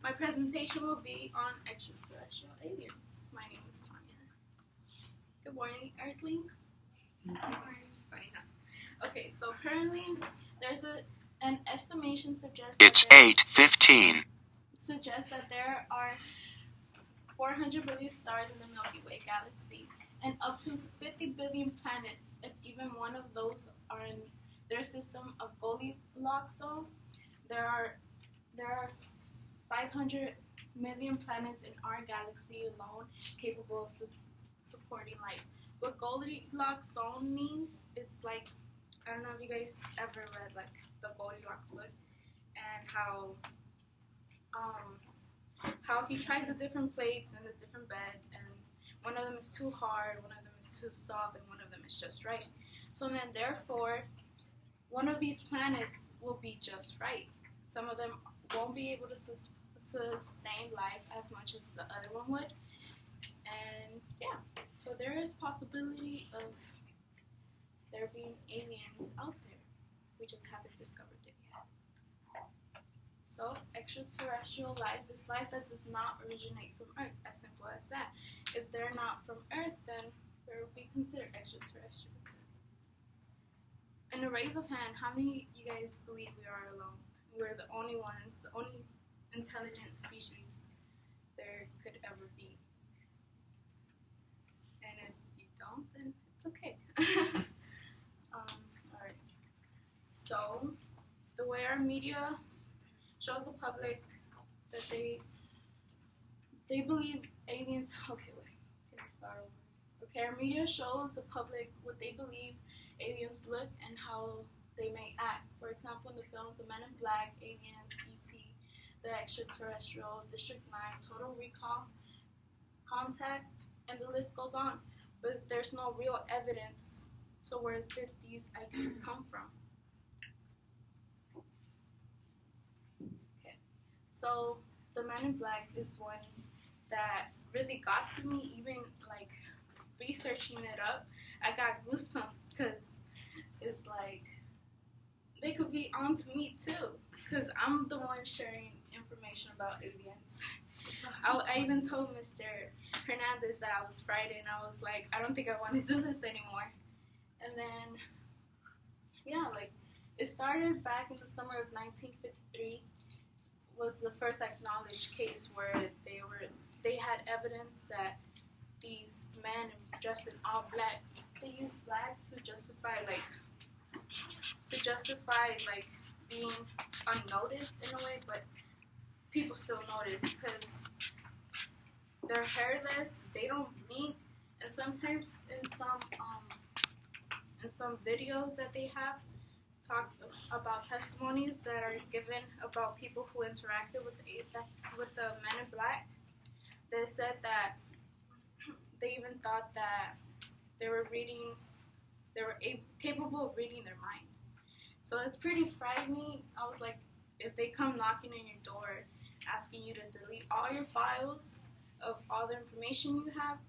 My presentation will be on extraterrestrial aliens. My name is Thania. Good morning, Earthlings. Good morning. Okay, so currently there's an estimation suggests it's 8:15. Suggests that there are 400 billion stars in the Milky Way galaxy, and up to 50 billion planets. If even one of those are in their system of Goldilocks zone, there are 500 million planets in our galaxy alone capable of supporting life. What Goldilocks zone means, it's like, I don't know if you guys ever read like the Goldilocks book, and how he tries the different plates and the different beds, and one of them is too hard, one of them is too soft, and one of them is just right. So then therefore, one of these planets will be just right. Some of them won't be able to sustain life as much as the other one would. And yeah, so there is possibility of there being aliens out there. We just haven't discovered it yet. So extraterrestrial life is life that does not originate from Earth, as simple as that. If they're not from Earth, then they will be considered extraterrestrials. In a raise of hand, how many of you guys believe we are alone? We're the only ones, the only intelligent species there could ever be. And if you don't, then it's okay. Alright. So, the way our media shows the public that they believe aliens. Okay, wait. Can I start over? Okay, our media shows the public what they believe aliens look and how they may act. For example, in the films The Men in Black, Aliens, E.T., The Extraterrestrial, District 9, Total Recall, Contact, and the list goes on. But there's no real evidence. So where did these ideas come from? Okay, so The Men in Black is one that really got to me. Even like researching it up, I got goosebumps because it's like they could be on to me too, because I'm the one sharing information about aliens. I even told Mr. Hernandez that I was Friday, and I was like, I don't think I want to do this anymore. And then, yeah, like, it started back in the summer of 1953, was the first acknowledged case where they had evidence that these men dressed in all black, they used black to justify being unnoticed in a way, but people still notice because they're hairless, they don't blink, and sometimes in some videos that they have talk about testimonies that are given about people who interacted with the Men in Black. They said that they even thought that they were capable of reading their mind. So it's pretty frightening. I was like, if they come knocking on your door, asking you to delete all your files of all the information you have,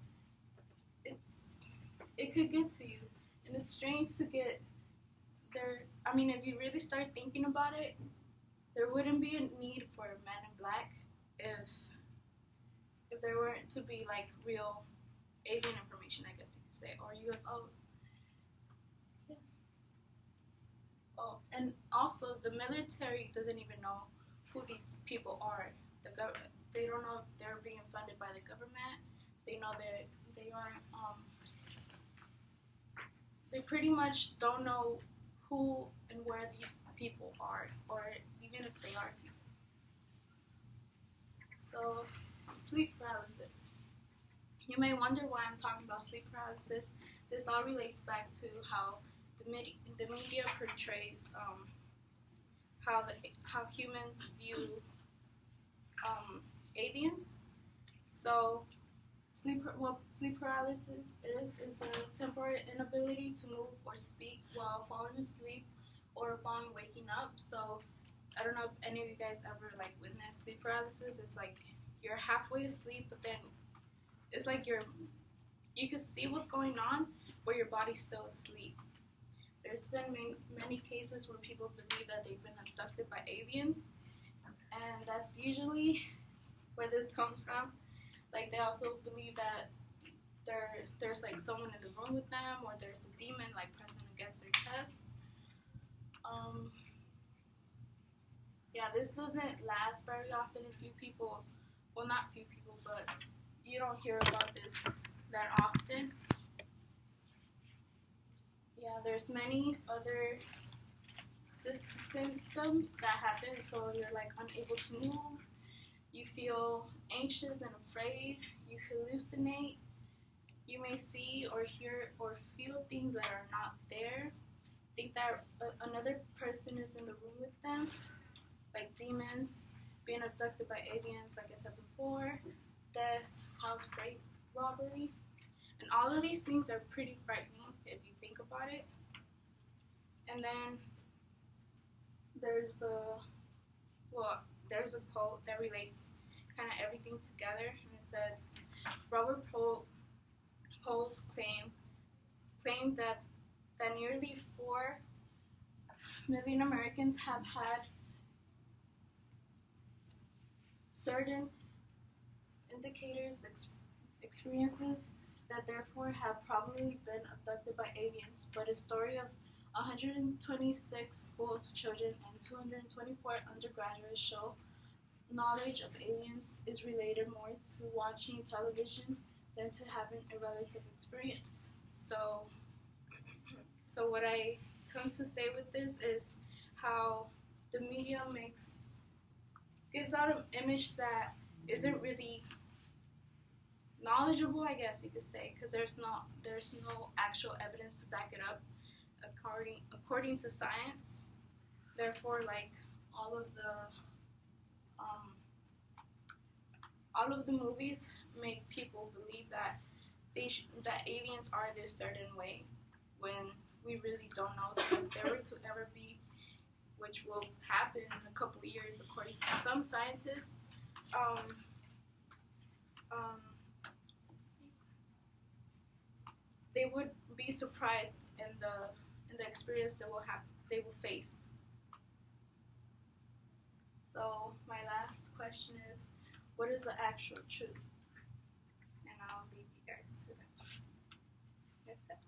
it could get to you. And it's strange to get there. I mean, if you really start thinking about it, there wouldn't be a need for Men in Black if there weren't to be like real alien information, I guess you could say, or UFOs. Yeah. Oh, and also the military doesn't even know who these people are. They don't know if they're being funded by the government. They know that they aren't. They pretty much don't know who and where these people are, or even if they are people. So, sleep paralysis. You may wonder why I'm talking about sleep paralysis. This all relates back to how the media portrays how humans view aliens. So, what sleep paralysis is a temporary inability to move or speak while falling asleep or upon waking up. So, I don't know if any of you guys ever like witnessed sleep paralysis. It's like you're halfway asleep, but then it's like you can see what's going on, but your body's still asleep. There's been many cases where people believe that they've been abducted by aliens, and that's usually where this comes from. Like they also believe that there's like someone in the room with them, or there's a demon like pressing against their chest. Yeah, this doesn't last very often. A few people, well, not few people, but you don't hear about this that often. Yeah, there's many other symptoms that happen. So you're like unable to move. You feel anxious and afraid. You hallucinate. You may see or hear or feel things that are not there. Think that another person is in the room with them, like demons, being abducted by aliens, like I said before, death, house break, robbery. And all of these things are pretty frightening if you think about it. And then there's a quote that relates kind of everything together, and it says, Robert Poe's claimed that nearly 4 million Americans have had certain indicators, experiences that therefore have probably been abducted by aliens. But a story of 126 school children and 224 undergraduates show knowledge of aliens is related more to watching television than to having a relative experience. So what I come to say with this is how the media gives out an image that isn't really knowledgeable, I guess you could say, because there's no actual evidence to back it up according to science. Therefore, like all of the movies make people believe that that aliens are this certain way, when we really don't know. So if there were to ever be, which will happen in a couple of years according to some scientists, they would be surprised in the experience they will face. So my last question is, what is the actual truth? And I'll leave you guys to that. That's it.